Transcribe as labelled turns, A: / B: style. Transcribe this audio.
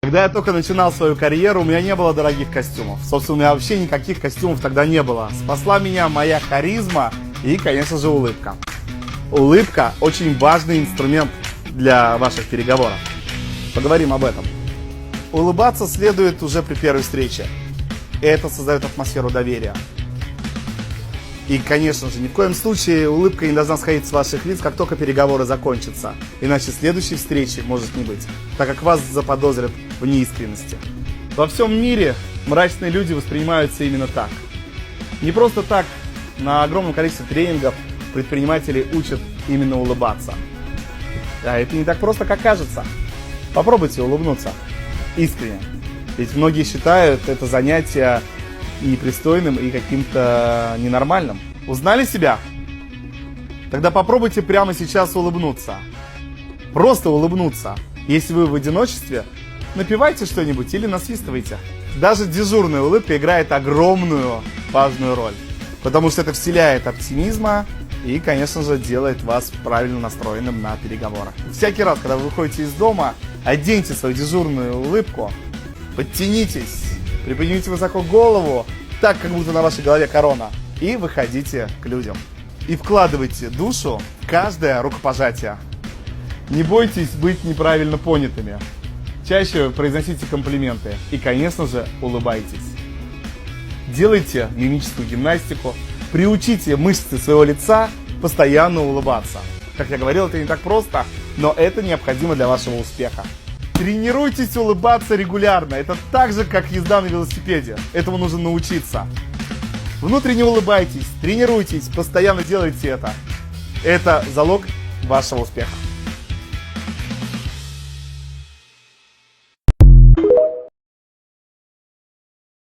A: Когда я только начинал свою карьеру, у меня не было дорогих костюмов. Собственно, у меня вообще никаких костюмов тогда не было. Спасла меня моя харизма и, конечно же, улыбка. Улыбка – очень важный инструмент для ваших переговоров. Поговорим об этом. Улыбаться следует уже при первой встрече. Это создает атмосферу доверия. И, конечно же, ни в коем случае улыбка не должна сходить с ваших лиц, как только переговоры закончатся. Иначе следующей встречи может не быть, так как вас заподозрят в неискренности. Во всем мире мрачные люди воспринимаются именно так. Не просто так на огромном количестве тренингов предприниматели учат именно улыбаться. А это не так просто, как кажется. Попробуйте улыбнуться искренне. Ведь многие считают это занятие непристойным и каким-то ненормальным. Узнали себя? Тогда попробуйте прямо сейчас улыбнуться. Просто улыбнуться. Если вы в одиночестве, напевайте что-нибудь или насвистывайте. Даже дежурная улыбка играет огромную важную роль. Потому что это вселяет оптимизма и, конечно же, делает вас правильно настроенным на переговорах. Всякий раз, когда вы выходите из дома, оденьте свою дежурную улыбку, подтянитесь, приподнимите высоко голову, так, как будто на вашей голове корона, и выходите к людям. И вкладывайте душу в каждое рукопожатие. Не бойтесь быть неправильно понятыми. Чаще произносите комплименты и, конечно же, улыбайтесь. Делайте мимическую гимнастику, приучите мышцы своего лица постоянно улыбаться. Как я говорил, это не так просто, но это необходимо для вашего успеха. Тренируйтесь улыбаться регулярно. Это так же, как езда на велосипеде. Этому нужно научиться. Внутренне улыбайтесь, тренируйтесь, постоянно делайте это. Это залог вашего успеха.